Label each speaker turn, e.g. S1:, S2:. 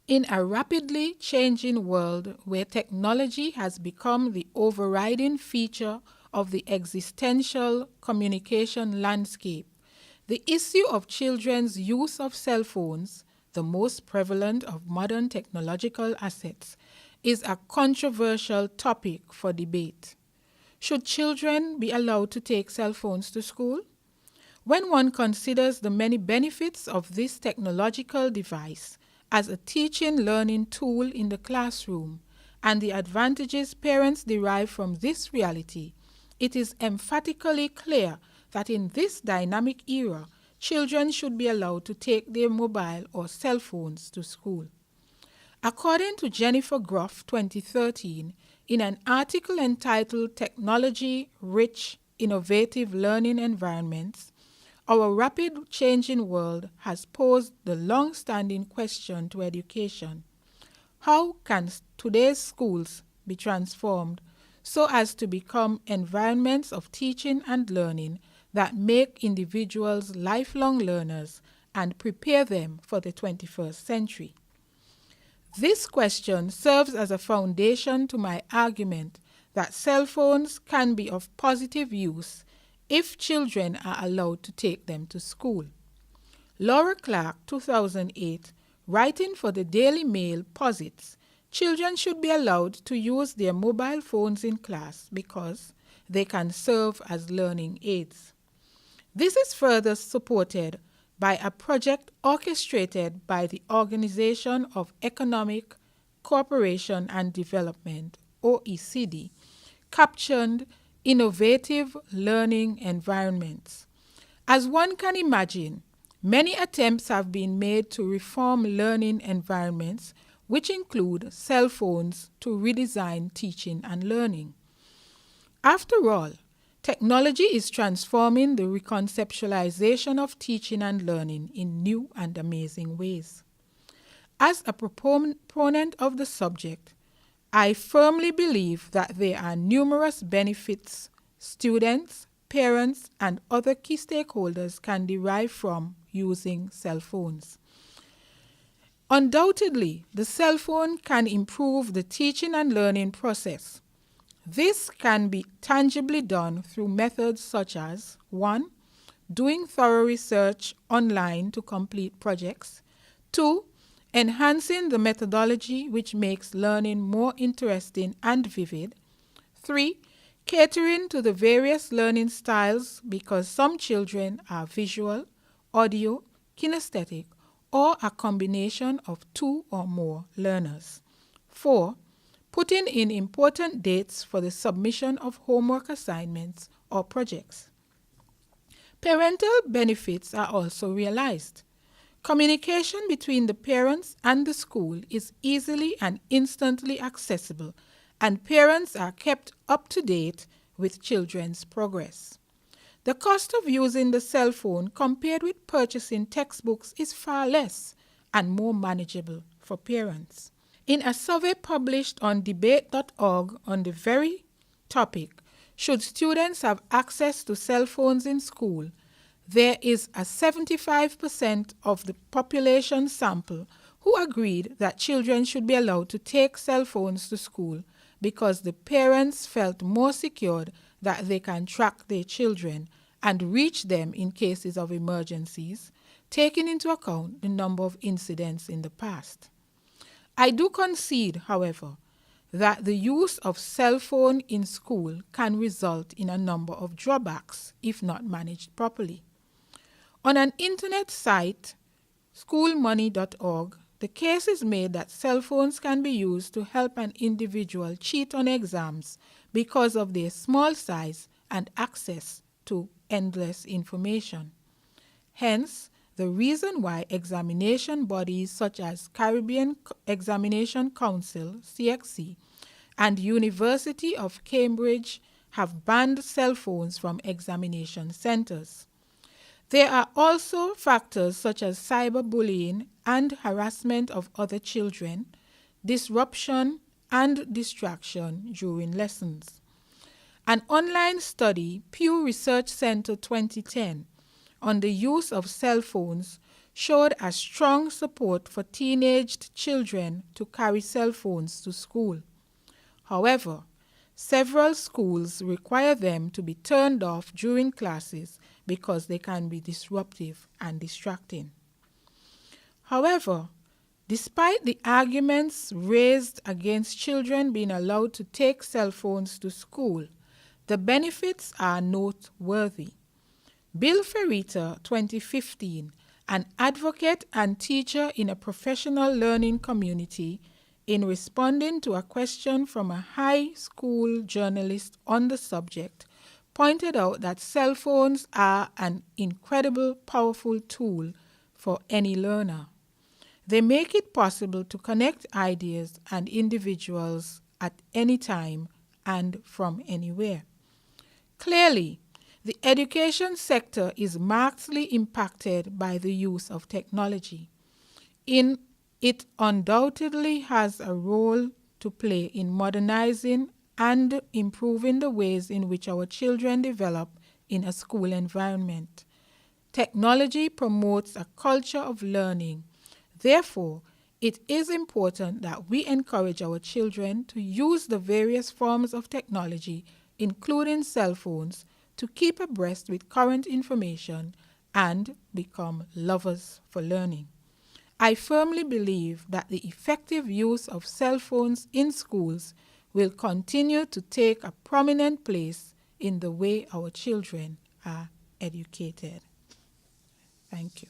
S1: In a rapidly changing world where technology has become the overriding feature of the existential communication landscape, the issue of children's use of cell phones, the most prevalent of modern technological assets, is a controversial topic for debate. Should children be allowed to take cell phones to school? When one considers the many benefits of this technological device as a teaching-learning tool in the classroom and the advantages parents derive from this reality, it is emphatically clear that in this dynamic era, children should be allowed to take their mobile or cell phones to school. According to Jennifer Groff, 2013, in an article entitled Technology-Rich, Innovative Learning Environments, our rapid changing world has posed the long-standing question to education. How can today's schools be transformed so as to become environments of teaching and learning that make individuals lifelong learners and prepare them for the 21st century? This question serves as a foundation to my argument that cell phones can be of positive use if children are allowed to take them to school. Laura Clark, 2008, writing for the Daily Mail, posits children should be allowed to use their mobile phones in class because they can serve as learning aids. This is further supported by a project orchestrated by the Organization of Economic Cooperation and Development, OECD, captioned Innovative Learning Environments. As one can imagine, many attempts have been made to reform learning environments, which include cell phones, to redesign teaching and learning. After all, technology is transforming the reconceptualization of teaching and learning in new and amazing ways. As a proponent of the subject, I firmly believe that there are numerous benefits students, parents, and other key stakeholders can derive from using cell phones. Undoubtedly, the cell phone can improve the teaching and learning process. This can be tangibly done through methods such as 1. Doing thorough research online to complete projects. 2. Enhancing the methodology which makes learning more interesting and vivid. 3. Catering to the various learning styles because some children are visual, audio, kinesthetic, or a combination of two or more learners. 4. Putting in important dates for the submission of homework assignments or projects. Parental benefits are also realized. Communication between the parents and the school is easily and instantly accessible, and parents are kept up to date with children's progress. The cost of using the cell phone compared with purchasing textbooks is far less and more manageable for parents. In a survey published on debate.org on the very topic, should students have access to cell phones in school, there is a 75% of the population sample who agreed that children should be allowed to take cell phones to school because the parents felt more secured that they can track their children and reach them in cases of emergencies, taking into account the number of incidents in the past. I do concede, however, that the use of cell phone in school can result in a number of drawbacks if not managed properly. On an internet site, schoolmoney.org, the case is made that cell phones can be used to help an individual cheat on exams because of their small size and access to endless information. Hence, the reason why examination bodies such as Caribbean Examination Council, CXC, and University of Cambridge have banned cell phones from examination centers. There are also factors such as cyberbullying and harassment of other children, disruption and distraction during lessons. An online study, Pew Research Center 2010, on the use of cell phones showed a strong support for teenaged children to carry cell phones to school. However, several schools require them to be turned off during classes because they can be disruptive and distracting. However, despite the arguments raised against children being allowed to take cell phones to school, the benefits are noteworthy. Bill Ferreira, 2015, an advocate and teacher in a professional learning community, in responding to a question from a high school journalist on the subject, pointed out that cell phones are an incredibly powerful tool for any learner. They make it possible to connect ideas and individuals at any time and from anywhere. Clearly, the education sector is markedly impacted by the use of technology. It undoubtedly has a role to play in modernizing and improving the ways in which our children develop in a school environment. Technology promotes a culture of learning. Therefore, it is important that we encourage our children to use the various forms of technology, including cell phones, to keep abreast with current information and become lovers for learning. I firmly believe that the effective use of cell phones in schools will continue to take a prominent place in the way our children are educated. Thank you.